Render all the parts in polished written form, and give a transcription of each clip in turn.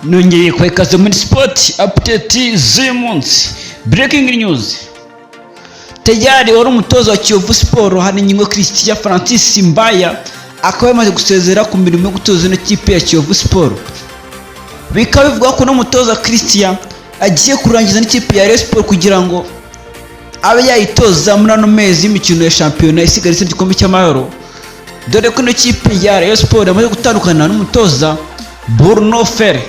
nongeye kwekaza muri sport update z'umunsi. Breaking news. Tayari wari umutoza wa Kiyovu Sport Haringingo Christian Francis Mbaya akaba yamaze gusezera ku mirimo yo gutoza n'ikipe ya Kiyovu Sport. Bikaba bivuga ko n'umutoza Christian agiye kurangiza n'ikipe ya Rayon Sport kugira ngo abe yayitoza muri ano mezi y'imikino ya shampiyona isigaye igikombe cy'amahoro, dore ko n'ikipe ya Rayon Sport yamaze gutandukana n'umutoza Bruno Ferre.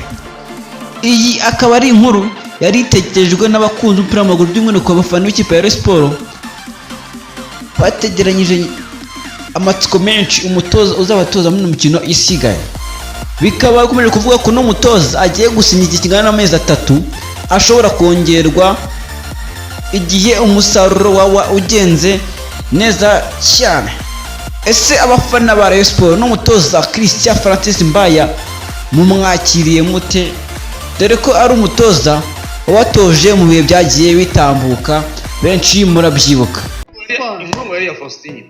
Iyi akaba ari inkuru yari itegerejwe n'abakunzi umupira w'amaguru by'umwihariko abafana b'ikipe ya Rayon Sport, bategeranyije amatsiko menshi umutoza uzabatoza muri mukino isigaye. Bikaba bikomeje kuvuga ko n'umutoza agiye gusinya iki kingana n'amezi 3 ashobora kongerwa igihe umusaruro wawa ugenze neza cyane. Ese abafana ba Rayon Sport n'umutoza Christian Francis Mbaya mumwakiriye mute, dore ko ari umutoza watoje mu bihe byagiye bitambuka benshi murabyibuka? Inkunga yari ya Faustin.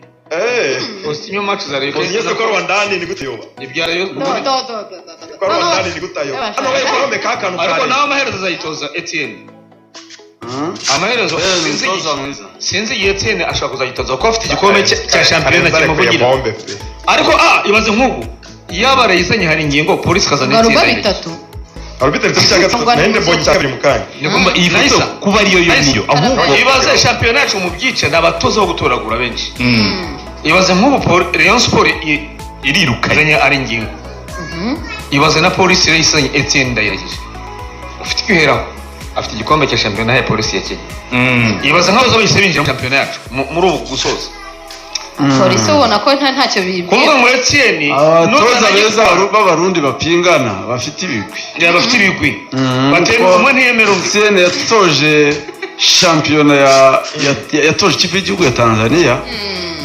Faustin match za Rayon. Faustin ko Rwandani ni gutayoba. Ibya Rayon. Ko Rwandani ni gutayoba. Hano baye Colombe kakanu kare. Ariko nawe amaherezo azayitoza Etienne. Amaherezo sinzi Etienne ashaka kuzayitoza ko afite igikombe cya shampiyona kimuvugira. Ariko ibaze nk'ubu yaba rayizanye Haringingo polisi kazana Etienne. Arbiteri cyangwa nende bonyi cyabiri mukanya. Nikumva iyi foto kuba ariyo niyo. Ahubwo ibaze shampiyona yacu mu byice n'abatoza bo gutoragura benshi. Ibaze nk'ubu Rayon Sport irirukanye Haringingo. Ibaze na polisi rayizanye Etienne ndayiragije. Ufite kwiheraho. Afite igikombe cya shampiyona ya polisi ya Kenya. Ibaze nk'abazo bise binjira mu shampiyona yacu muri ubu gusoza. Polisi ubona ko ntacyo bibye. Kuvuga ngo Etienne abatoza beza b'abarundi bapingana bafite ibigwi. Bafite ibigwi. Batemba umwe ntiyemera undi. Etienne yatoje shampiyona yatoje ikipe y'igihugu ya Tanzania.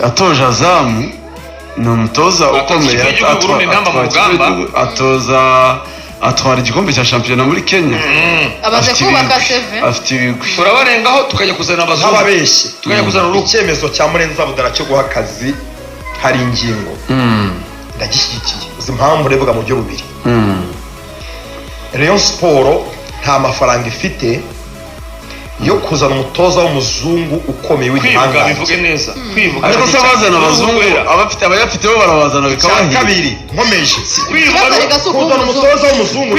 Yatoje Azamu. Ni umutoza ukomeye atwara igikombe cya shampiyona muri Kenya. Abaze kubaka CV. Afite ibigwi. Turabarengaho tukajya kuzana abazungu. Ababeshye. Tukajya kuzana icyemezo cya Murenza Budara cyo guha akazi Haringingo. Ndagishyigikiye. Uzi impamvu revuga mu byo bubiri. Rayon Sport nta mafaranga ifite yo kuzana umutoza w'umuzungu ukomeye w'igihanga. Bivuge neza. Kwivuga. Ariko se abazana abazungu abafite abayafite bo barabazana bikabahi. Kabiri nkomeje. Kuzana umutoza w'umuzungu.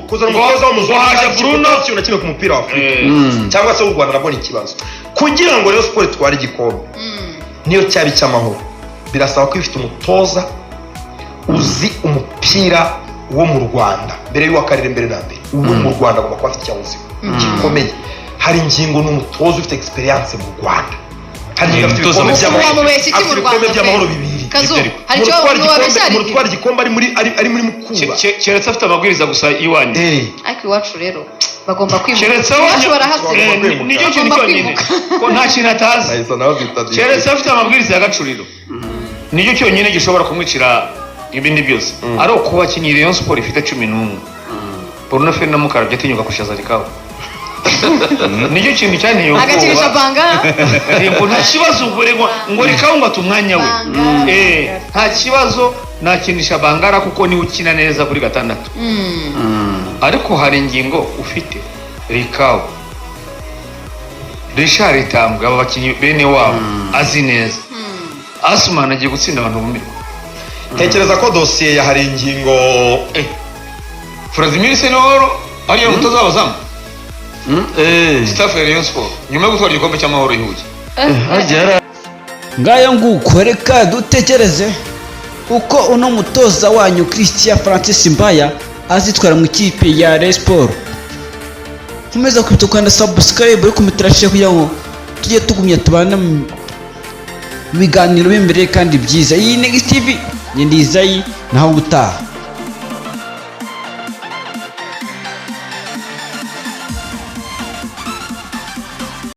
Kuzana umutoza w'umuzungu haje Bruno cyo nakimwe ku mupira wa Afrika. Cyangwa se u Rwanda nabwo ni ikibazo. Kugira ngo Rayon Sport twari igikombe. Niyo cyari cy'amahoro. Birasaba ko ifite umutoza uzi umupira wo mu Rwanda. Mbere y'uwakarire mbere na mbere. Uwo mu Rwanda agomba kuba afite cyavuze. Gikomeye. Haringingo n'umutoza ufite experience mu Rwanda. Hari umutoza mu by'amahoro bibiri. Hari cyo mu twari igikombe ari muri Mukura. Keretse afite amabwiriza gusa iwani. Ariko iwacu rero bagomba kwimuka. Keretse nicyo kintu cyonyine ko nta kintu atazi. Keretse afite amabwiriza y'agacuriro. Nicyo cyonyine gishobora kumwicira ibindi byose. Ari uko bakinnyi Rayon Sport ifite 11. Bruno Ferre na Mukara byatinyuka kushaza rikaho. Nicyo kintu cyane yo agakirisha banga ngo nta kibazo ngo rikaho ngo atumwanya we nta kibazo nakinisha bangara kuko ni ukina neza kuri gatandatu. Ariko Haringingo ufite rikaho Richard Tambwe abakinnyi bene wabo azi neza. Asman agiye gutsinda abantu bumirwa. Tekereza ko dossier ya Haringingo Vladimir Senoro ariyo mutoza w'abazamu. Staff ya Rayon Sport nyuma yo gutwara igikombe cy'amahoro ihuye. Ngayo nguko reka dutekereze uko uno mutoza wanyu Christian Francis Mbaya azitwara mu ikipe ya Rayon Sport. Komeza kwitokanda subscribe yo kumitrashe kugira ngo tujye tugumya tubana mu biganiro b'imbere kandi byiza. Iyi Next TV ni ndizayi naho gutaha.